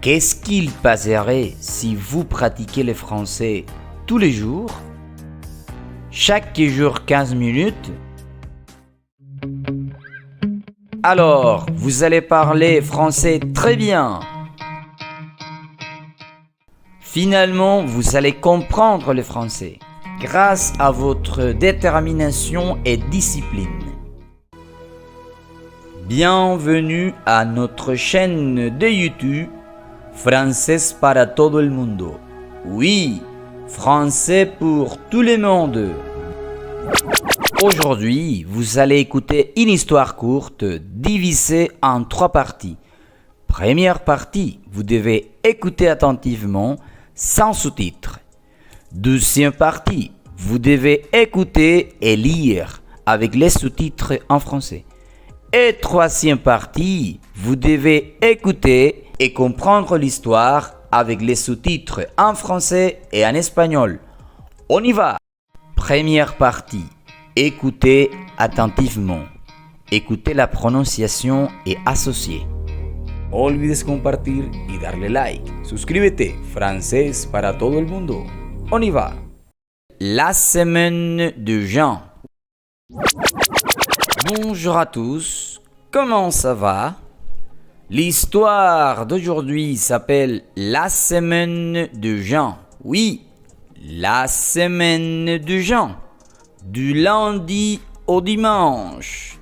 Qu'est-ce qu'il passerait si vous pratiquez le français tous les jours? Chaque jour 15 minutes? Alors, vous allez parler français très bien. Finalement, vous allez comprendre le français grâce à votre détermination et discipline. Bienvenue à notre chaîne de YouTube Francés para todo el mundo. Oui, français pour tout le monde. Aujourd'hui, vous allez écouter une histoire courte divisée en 3 parties. Première partie, vous devez écouter attentivement sans sous-titres. Deuxième partie, vous devez écouter et lire avec les sous-titres en français. Et troisième partie, vous devez écouter et comprendre l'histoire avec les sous-titres en français et en espagnol. On y va! Première partie, écoutez attentivement. Écoutez la prononciation et associez. No olvides compartir y darle like. Suscríbete, francés para todo el mundo. On y va! La semaine de Jean. Bonjour à tous, comment ça va? L'histoire d'aujourd'hui s'appelle La semaine de Jean. Oui, la semaine de Jean. Du lundi au dimanche.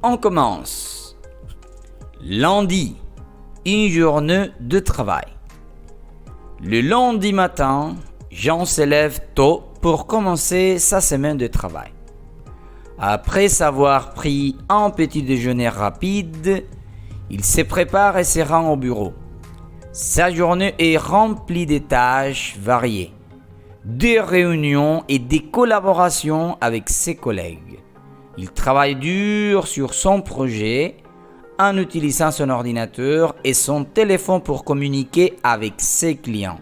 On commence. Lundi, une journée de travail. Le lundi matin, Jean se lève tôt pour commencer sa semaine de travail. Après avoir pris un petit déjeuner rapide, il se prépare et se rend au bureau. Sa journée est remplie de tâches variées, des réunions et des collaborations avec ses collègues. Il travaille dur sur son projet en utilisant son ordinateur et son téléphone pour communiquer avec ses clients.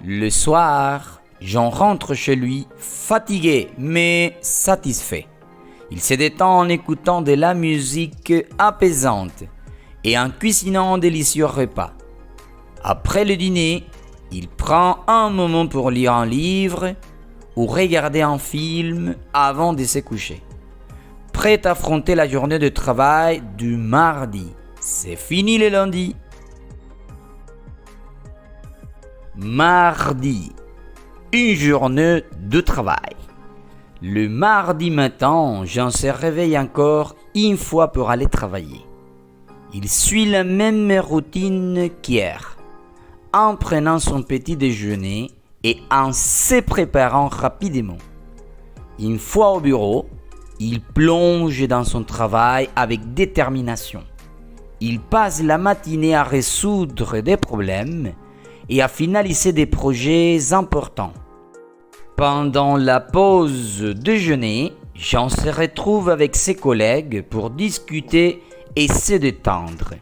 Le soir, Jean rentre chez lui fatigué mais satisfait. Il se détend en écoutant de la musique apaisante et en cuisinant un délicieux repas. Après le dîner, il prend un moment pour lire un livre ou regarder un film avant de se coucher. Prêt à affronter la journée de travail du mardi. C'est fini le lundi. Mardi. Une journée de travail. Le mardi matin, Jean se réveille encore une fois pour aller travailler. Il suit la même routine qu'hier, en prenant son petit déjeuner et en se préparant rapidement. Une fois au bureau, il plonge dans son travail avec détermination. Il passe la matinée à résoudre des problèmes et à finaliser des projets importants. Pendant la pause déjeuner, Jean se retrouve avec ses collègues pour discuter et se détendre.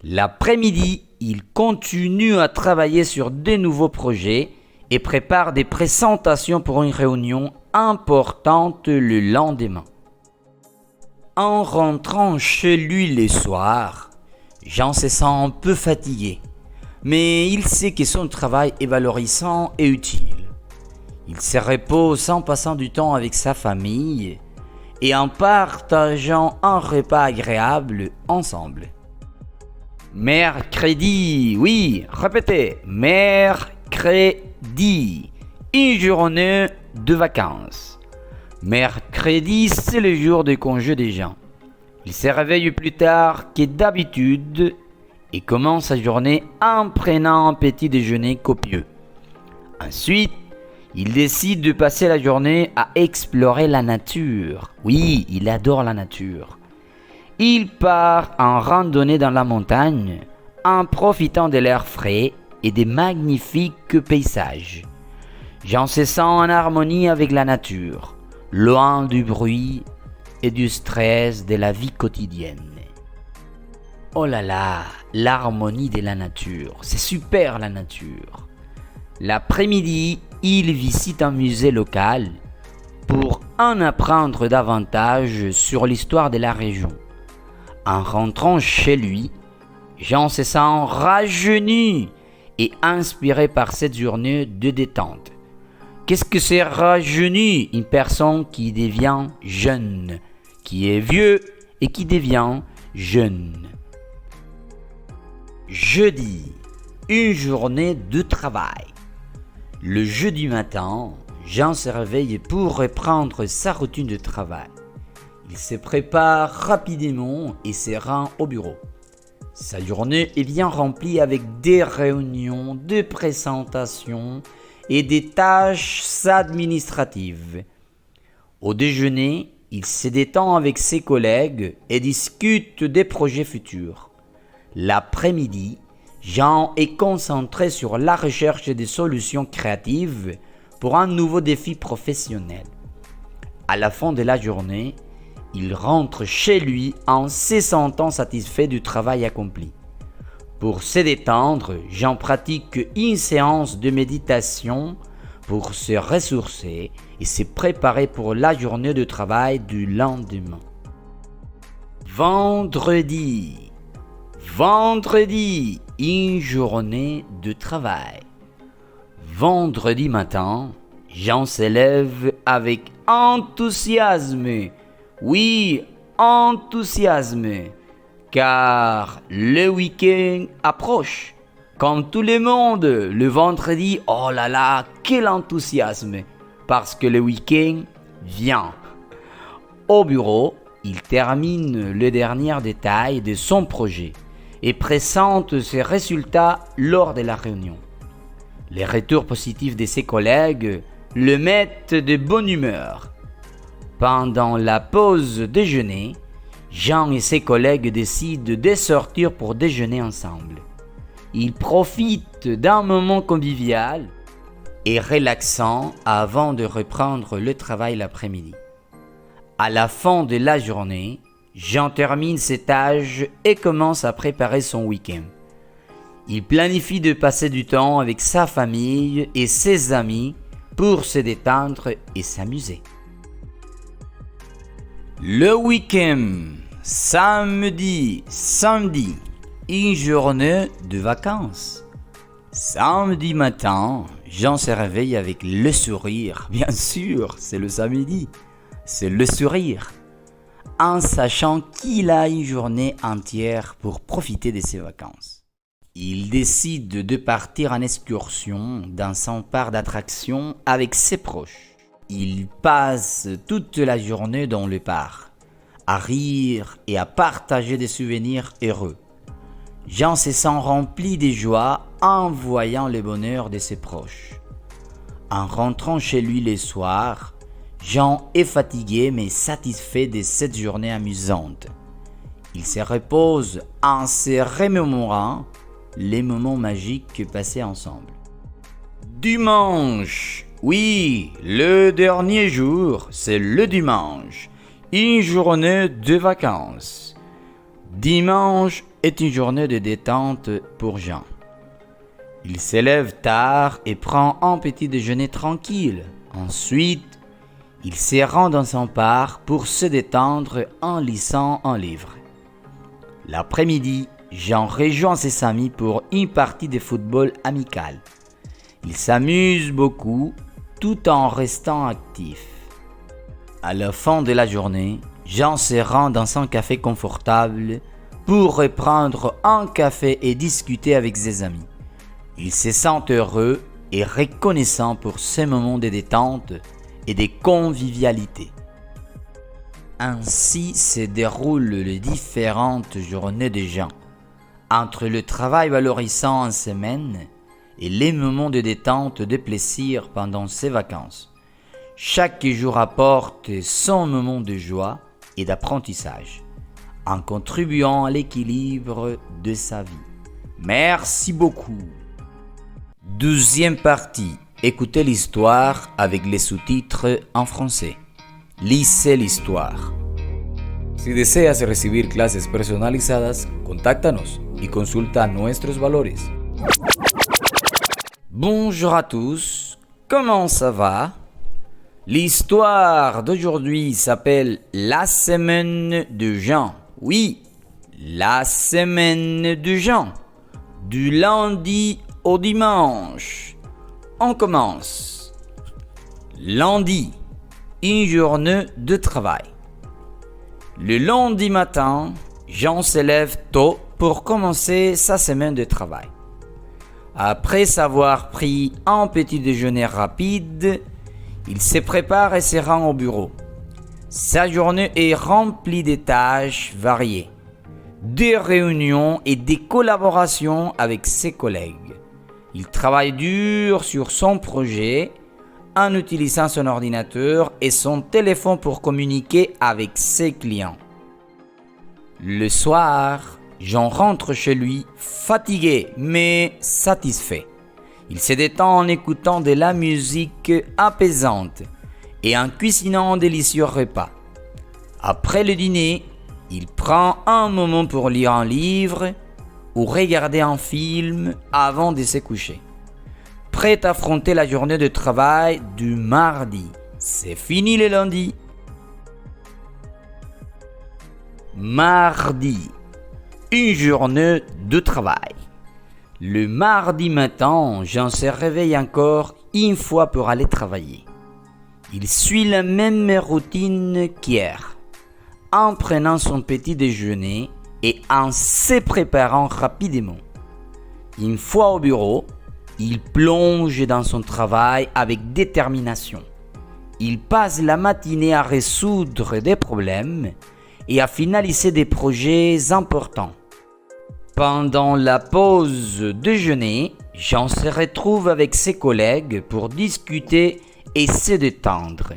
L'après-midi, il continue à travailler sur de nouveaux projets et prépare des présentations pour une réunion importante le lendemain. En rentrant chez lui le soir, Jean se sent un peu fatigué, mais il sait que son travail est valorisant et utile. Il se repose en passant du temps avec sa famille et en partageant un repas agréable ensemble. Mercredi, oui, répétez, mercredi, une journée de vacances. Mercredi, c'est le jour de congé des gens. Il se réveille plus tard que d'habitude et commence sa journée en prenant un petit déjeuner copieux. Ensuite, il décide de passer la journée à explorer la nature. Oui, il adore la nature. Il part en randonnée dans la montagne en profitant de l'air frais et des magnifiques paysages. Jean se sent en harmonie avec la nature, loin du bruit et du stress de la vie quotidienne. Oh là là, l'harmonie de la nature, c'est super la nature. L'après-midi, il visite un musée local pour en apprendre davantage sur l'histoire de la région. En rentrant chez lui, Jean se sent rajeuni et inspiré par cette journée de détente. Qu'est-ce que c'est rajeuni? Une personne qui devient jeune, qui est vieux et qui devient jeune. Jeudi, une journée de travail. Le jeudi matin, Jean se réveille pour reprendre sa routine de travail. Il se prépare rapidement et se rend au bureau. Sa journée est bien remplie avec des réunions, des présentations et des tâches administratives. Au déjeuner, il se détend avec ses collègues et discute des projets futurs. L'après-midi, Jean est concentré sur la recherche des solutions créatives pour un nouveau défi professionnel. À la fin de la journée, il rentre chez lui en se sentant satisfait du travail accompli. Pour se détendre, Jean pratique une séance de méditation pour se ressourcer et se préparer pour la journée de travail du lendemain. Vendredi, une journée de travail. Vendredi matin, Jean se lève avec enthousiasme. Oui, enthousiasme, car le week-end approche. Comme tout le monde, le vendredi, oh là là, quel enthousiasme, parce que le week-end vient. Au bureau, il termine le dernier détail de son projet et présente ses résultats lors de la réunion. Les retours positifs de ses collègues le mettent de bonne humeur. Pendant la pause déjeuner, Jean et ses collègues décident de sortir pour déjeuner ensemble. Ils profitent d'un moment convivial et relaxant avant de reprendre le travail l'après-midi. À la fin de la journée, Jean termine ses tâches et commence à préparer son week-end. Il planifie de passer du temps avec sa famille et ses amis pour se détendre et s'amuser. Le week-end, samedi, une journée de vacances. Samedi matin, Jean se réveille avec le sourire. Bien sûr, c'est le samedi, c'est le sourire. En sachant qu'il a une journée entière pour profiter de ses vacances. Il décide de partir en excursion dans son parc d'attractions avec ses proches. Il passe toute la journée dans le parc, à rire et à partager des souvenirs heureux. Jean se sent rempli de joie en voyant le bonheur de ses proches. En rentrant chez lui le soir, Jean est fatigué mais satisfait de cette journée amusante. Il se repose en se remémorant les moments magiques passés ensemble. Dimanche. Oui, le dernier jour, c'est le dimanche, une journée de vacances. Dimanche est une journée de détente pour Jean. Il se lève tard et prend un petit déjeuner tranquille. Ensuite, il se rend dans son parc pour se détendre en lisant un livre. L'après-midi, Jean rejoint ses amis pour une partie de football amical. Il s'amuse beaucoup tout en restant actif. À la fin de la journée, Jean se rend dans son café confortable pour reprendre un café et discuter avec ses amis. Il se sent heureux et reconnaissant pour ces moments de détente et de convivialité. Ainsi se déroulent les différentes journées de Jean, entre le travail valorisant en semaine et les moments de détente de plaisir pendant ses vacances. Chaque jour apporte son moment de joie et d'apprentissage, en contribuant à l'équilibre de sa vie. Merci beaucoup. Deuxième partie. Écoutez l'histoire avec les sous-titres en français. Lisez l'histoire. Si deseas recibir clases personalizadas, contáctanos y consulta nuestros valores. Bonjour à tous, comment ça va? L'histoire d'aujourd'hui s'appelle La semaine de Jean. Oui, la semaine de Jean, du lundi au dimanche. On commence. Lundi, une journée de travail. Le lundi matin, Jean se lève tôt pour commencer sa semaine de travail. Après avoir pris un petit déjeuner rapide, il se prépare et se rend au bureau. Sa journée est remplie de tâches variées, des réunions et des collaborations avec ses collègues. Il travaille dur sur son projet en utilisant son ordinateur et son téléphone pour communiquer avec ses clients. Le soir, Jean rentre chez lui fatigué mais satisfait. Il se détend en écoutant de la musique apaisante et en cuisinant un délicieux repas. Après le dîner, il prend un moment pour lire un livre ou regarder un film avant de se coucher. Prêt à affronter la journée de travail du mardi. C'est fini le lundi. Mardi, une journée de travail. Le mardi matin, Jean se réveille encore une fois pour aller travailler. Il suit la même routine qu'hier, en prenant son petit déjeuner et en se préparant rapidement. Une fois au bureau, il plonge dans son travail avec détermination. Il passe la matinée à résoudre des problèmes et à finaliser des projets importants. Pendant la pause déjeuner, Jean se retrouve avec ses collègues pour discuter et se détendre.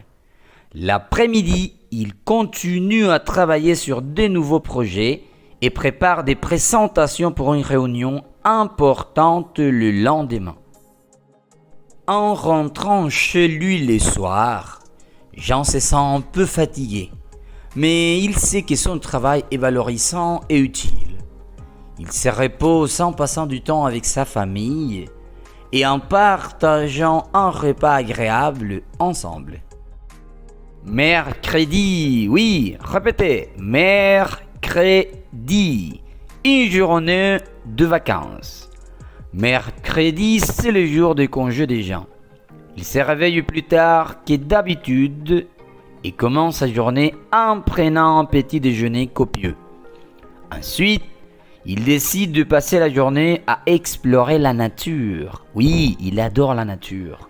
L'après-midi, il continue à travailler sur de nouveaux projets et prépare des présentations pour une réunion importante le lendemain. En rentrant chez lui le soir, Jean se sent un peu fatigué, mais il sait que son travail est valorisant et utile. Il se repose en passant du temps avec sa famille et en partageant un repas agréable ensemble. Mercredi, oui, répétez, mercredi, une journée de vacances. Mercredi, c'est le jour de congé des gens. Il se réveille plus tard que d'habitude et commence sa journée en prenant un petit déjeuner copieux. Ensuite, il décide de passer la journée à explorer la nature. Oui, il adore la nature.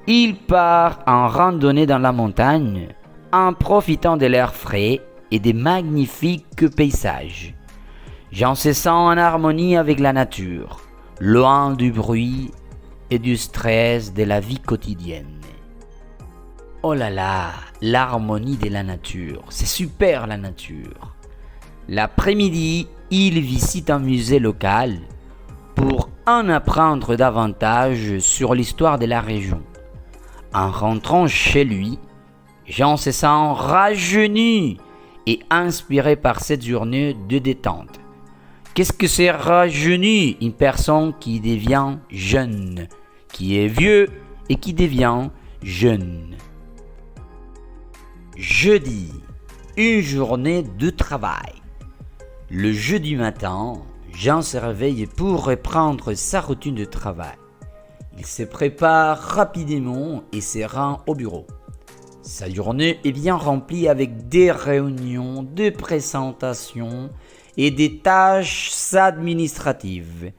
Il part en randonnée dans la montagne en profitant de l'air frais et des magnifiques paysages. Jean se sent en harmonie avec la nature, loin du bruit et du stress de la vie quotidienne. Oh là là, l'harmonie de la nature, c'est super la nature. L'après-midi, il visite un musée local pour en apprendre davantage sur l'histoire de la région. En rentrant chez lui, Jean se sent rajeuni et inspiré par cette journée de détente. Qu'est-ce que c'est rajeuni? Une personne qui devient jeune, qui est vieux et qui devient jeune. Jeudi, une journée de travail. Le jeudi matin, Jean se réveille pour reprendre sa routine de travail. Il se prépare rapidement et se rend au bureau. Sa journée est bien remplie avec des réunions, des présentations et des tâches administratives.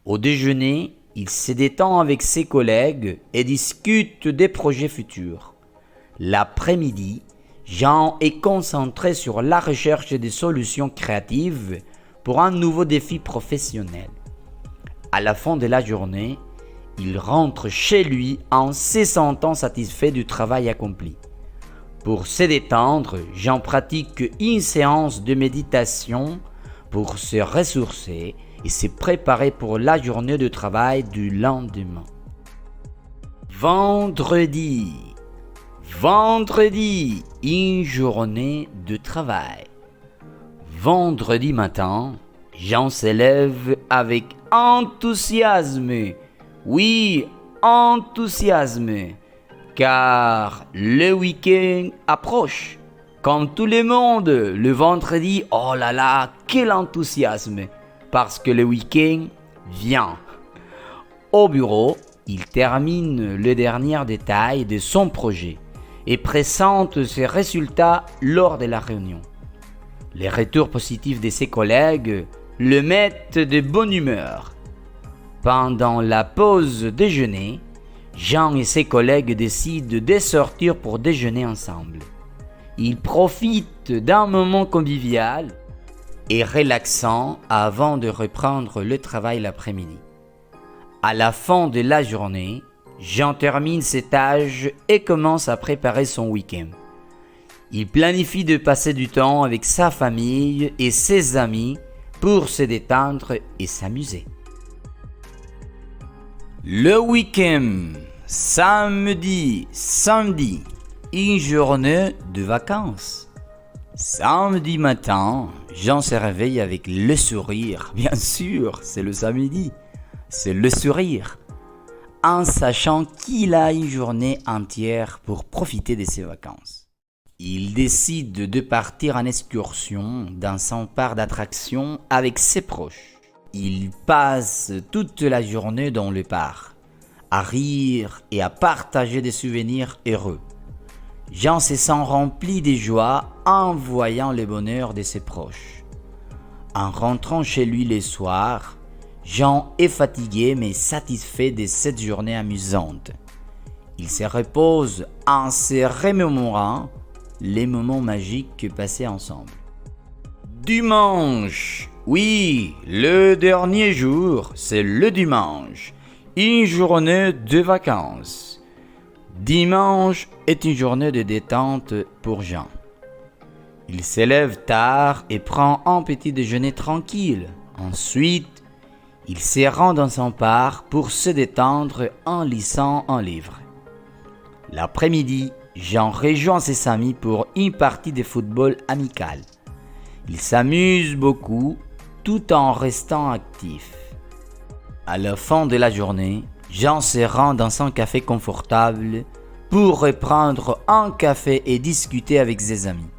Au déjeuner, il se détend avec ses collègues et discute des projets futurs. L'après-midi, Jean est concentré sur la recherche des solutions créatives pour un nouveau défi professionnel. À la fin de la journée, il rentre chez lui en se sentant satisfait du travail accompli. Pour se détendre, Jean pratique une séance de méditation pour se ressourcer et se préparer pour la journée de travail du lendemain. Vendredi, une journée de travail. Vendredi matin, Jean se lève avec enthousiasme. Oui, enthousiasme, car le week-end approche. Comme tout le monde, le vendredi, oh là là, quel enthousiasme, parce que le week-end vient. Au bureau, il termine le dernier détail de son projet et présente ses résultats lors de la réunion. Les retours positifs de ses collègues le mettent de bonne humeur. Pendant la pause déjeuner, Jean et ses collègues décident de sortir pour déjeuner ensemble. Ils profitent d'un moment convivial et relaxant avant de reprendre le travail l'après-midi. À la fin de la journée, Jean termine ses tâches et commence à préparer son week-end. Il planifie de passer du temps avec sa famille et ses amis pour se détendre et s'amuser. Le week-end, samedi, une journée de vacances. Samedi matin, Jean se réveille avec le sourire. Bien sûr, c'est le samedi. C'est le sourire. En sachant qu'il a une journée entière pour profiter de ses vacances. Il décide de partir en excursion dans son parc d'attractions avec ses proches. Il passe toute la journée dans le parc, à rire et à partager des souvenirs heureux. Jean se sent rempli de joie en voyant le bonheur de ses proches. En rentrant chez lui le soir, Jean est fatigué mais satisfait de cette journée amusante. Il se repose en se remémorant les moments magiques passés ensemble. Dimanche, oui, le dernier jour, c'est le dimanche, une journée de vacances. Dimanche est une journée de détente pour Jean. Il se lève tard et prend un petit déjeuner tranquille. Ensuite, il se rend dans son parc pour se détendre en lisant un livre. L'après-midi, Jean rejoint ses amis pour une partie de football amical. Il s'amuse beaucoup tout en restant actif. À la fin de la journée, Jean se rend dans son café confortable pour reprendre un café et discuter avec ses amis.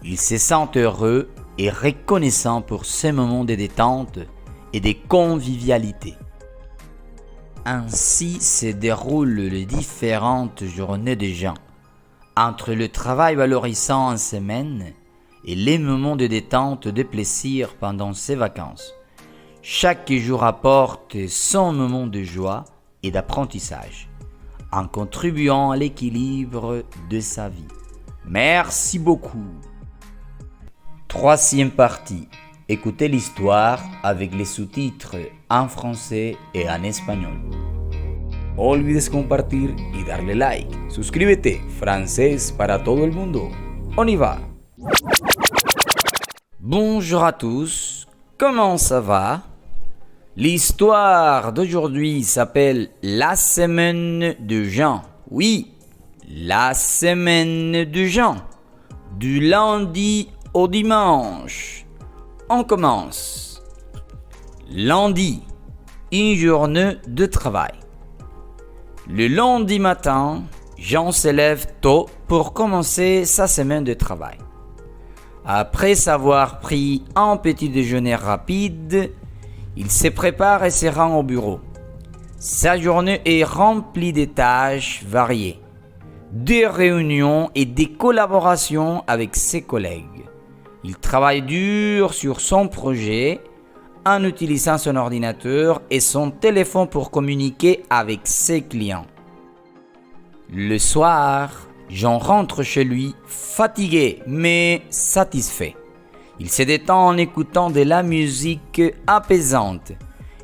Il se sent heureux et reconnaissant pour ces moments de détente et de convivialité. Ainsi se déroulent les différentes journées de Jean, entre le travail valorisant en semaine et les moments de détente de plaisir pendant ses vacances. Chaque jour apporte son moment de joie et d'apprentissage, en contribuant à l'équilibre de sa vie. Merci beaucoup. Troisième partie. Écoutez l'histoire avec les sous-titres en français et en espagnol. No olvides compartir y darle like. Suscríbete, francés para todo el mundo. On y va. Bonjour à tous, comment ça va? L'histoire d'aujourd'hui s'appelle La semaine de Jean. Oui, la semaine de Jean. Du lundi au dimanche. On commence. Lundi, une journée de travail. Le lundi matin, Jean se lève tôt pour commencer sa semaine de travail. Après avoir pris un petit déjeuner rapide, il se prépare et se rend au bureau. Sa journée est remplie de tâches variées, de réunions et de collaborations avec ses collègues. Il travaille dur sur son projet en utilisant son ordinateur et son téléphone pour communiquer avec ses clients. Le soir, Jean rentre chez lui fatigué mais satisfait. Il se détend en écoutant de la musique apaisante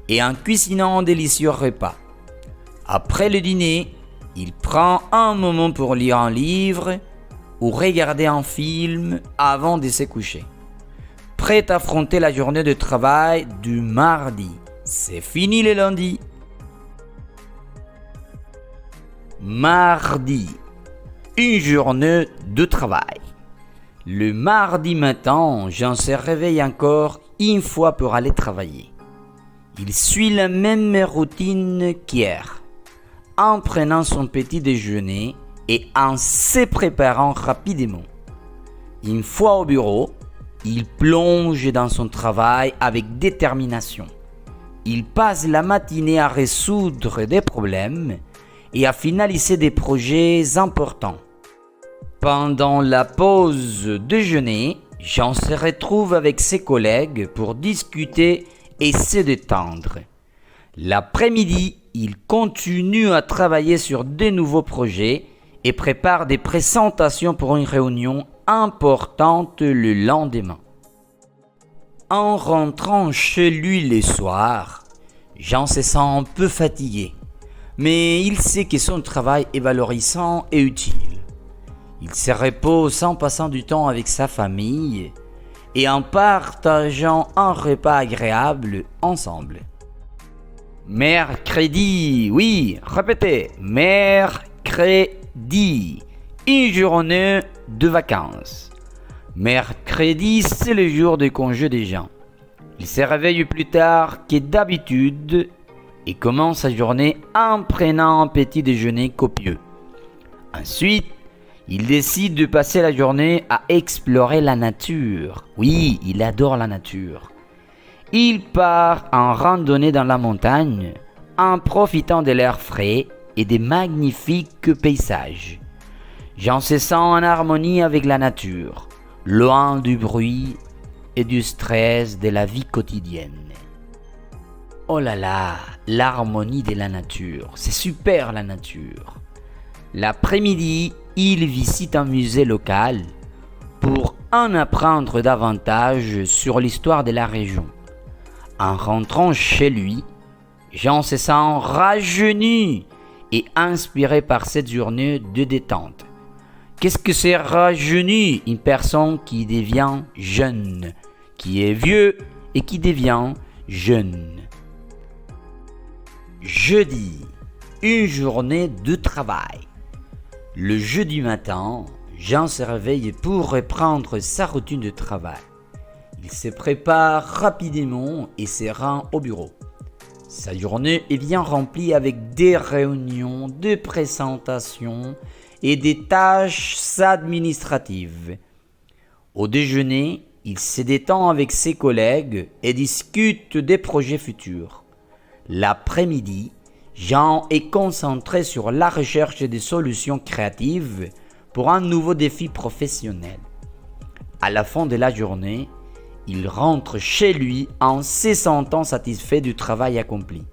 et en cuisinant un délicieux repas. Après le dîner, il prend un moment pour lire un livre ou regarder un film avant de se coucher. Prêt à affronter la journée de travail du mardi. C'est fini le lundi. Mardi, une journée de travail. Le mardi matin, Jean se réveille encore une fois pour aller travailler. Il suit la même routine qu'hier, en prenant son petit déjeuner et en se préparant rapidement. Une fois au bureau, il plonge dans son travail avec détermination. Il passe la matinée à résoudre des problèmes et à finaliser des projets importants. Pendant la pause déjeuner, Jean se retrouve avec ses collègues pour discuter et se détendre. L'après-midi, il continue à travailler sur de nouveaux projets et prépare des présentations pour une réunion importante le lendemain. En rentrant chez lui le soir, Jean se sent un peu fatigué, mais il sait que son travail est valorisant et utile. Il se repose en passant du temps avec sa famille et en partageant un repas agréable ensemble. Mercredi, oui, répétez, mercredi, une journée de vacances. Mercredi, c'est le jour de congé des gens. Il se réveille plus tard que d'habitude et commence sa journée en prenant un petit déjeuner copieux. Ensuite, il décide de passer la journée à explorer la nature. Oui, il adore la nature. Il part en randonnée dans la montagne en profitant de l'air frais et des magnifiques paysages. Jean se sent en harmonie avec la nature, loin du bruit et du stress de la vie quotidienne. Oh là là, l'harmonie de la nature, c'est super la nature. L'après-midi, il visite un musée local pour en apprendre davantage sur l'histoire de la région. En rentrant chez lui, Jean se sent rajeuni et inspiré par cette journée de détente. Qu'est-ce que c'est rajeuni? Une personne qui devient jeune, qui est vieux et qui devient jeune. Jeudi, une journée de travail. Le jeudi matin, Jean se réveille pour reprendre sa routine de travail. Il se prépare rapidement et se rend au bureau. Sa journée est bien remplie avec des réunions, des présentations et des tâches administratives. Au déjeuner, il se détend avec ses collègues et discute des projets futurs. L'après-midi, Jean est concentré sur la recherche des solutions créatives pour un nouveau défi professionnel. À la fin de la journée, il rentre chez lui en se sentant satisfait du travail accompli.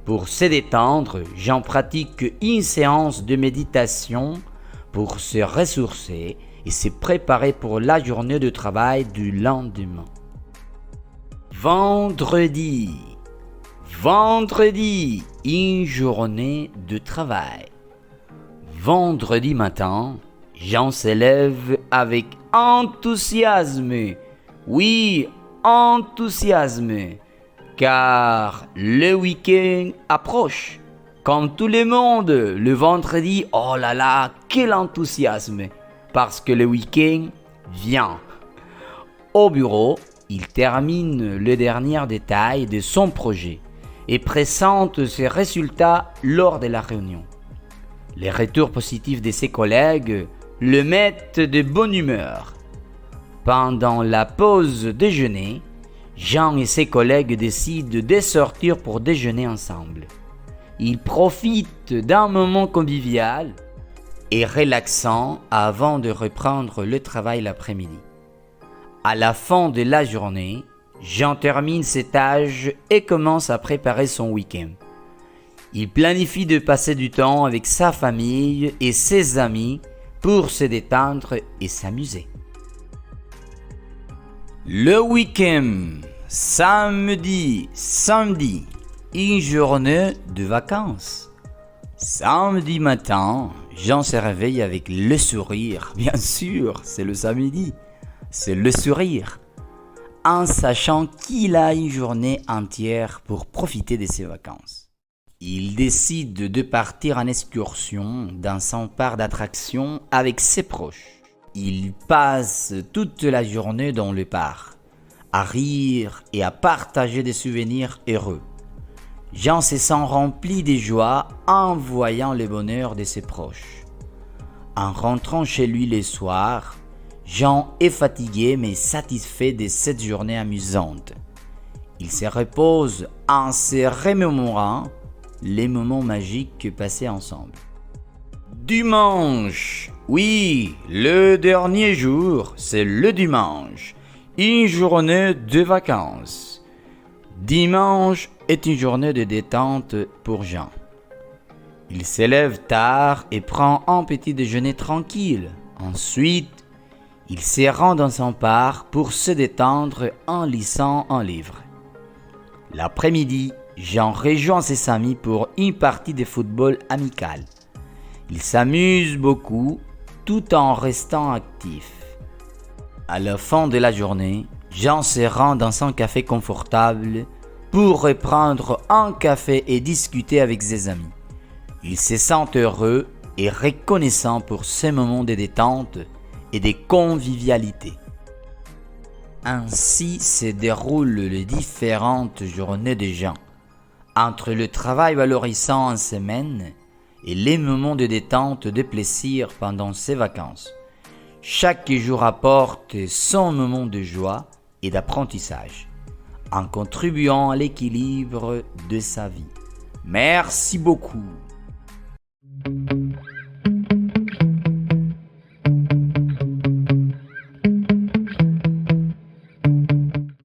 Pour se détendre, Jean pratique une séance de méditation pour se ressourcer et se préparer pour la journée de travail du lendemain. Vendredi, une journée de travail. Vendredi matin, Jean se lève avec enthousiasme. Oui, enthousiasme, car le week-end approche. Comme tout le monde, le vendredi, oh là là, quel enthousiasme, parce que le week-end vient. Au bureau, il termine le dernier détail de son projet et présente ses résultats lors de la réunion. Les retours positifs de ses collègues le mettent de bonne humeur. Pendant la pause déjeuner, Jean et ses collègues décident de sortir pour déjeuner ensemble. Ils profitent d'un moment convivial et relaxant avant de reprendre le travail l'après-midi. À la fin de la journée, Jean termine ses tâches et commence à préparer son week-end. Il planifie de passer du temps avec sa famille et ses amis pour se détendre et s'amuser. Le week-end, samedi, une journée de vacances. Samedi matin, Jean se réveille avec le sourire. Bien sûr, c'est le samedi, c'est le sourire. En sachant qu'il a une journée entière pour profiter de ses vacances. Il décide de partir en excursion dans un parc d'attractions avec ses proches. Il passe toute la journée dans le parc, à rire et à partager des souvenirs heureux. Jean se sent rempli de joie en voyant le bonheur de ses proches. En rentrant chez lui le soir, Jean est fatigué mais satisfait de cette journée amusante. Il se repose en se remémorant les moments magiques passés ensemble. Dimanche. Oui, le dernier jour, c'est le dimanche. Une journée de vacances. Dimanche est une journée de détente pour Jean. Il se lève tard et prend un petit déjeuner tranquille. Ensuite, il se rend dans son parc pour se détendre en lisant un livre. L'après-midi, Jean rejoint ses amis pour une partie de football amical. Il s'amuse beaucoup tout en restant actif. À la fin de la journée, Jean se rend dans son café confortable pour reprendre un café et discuter avec ses amis. Il se sent heureux et reconnaissant pour ces moments de détente et de convivialité. Ainsi se déroulent les différentes journées de Jean, entre le travail valorisant en semaine et les moments de détente de plaisir pendant ses vacances. Chaque jour apporte son moment de joie et d'apprentissage, en contribuant à l'équilibre de sa vie. Merci beaucoup.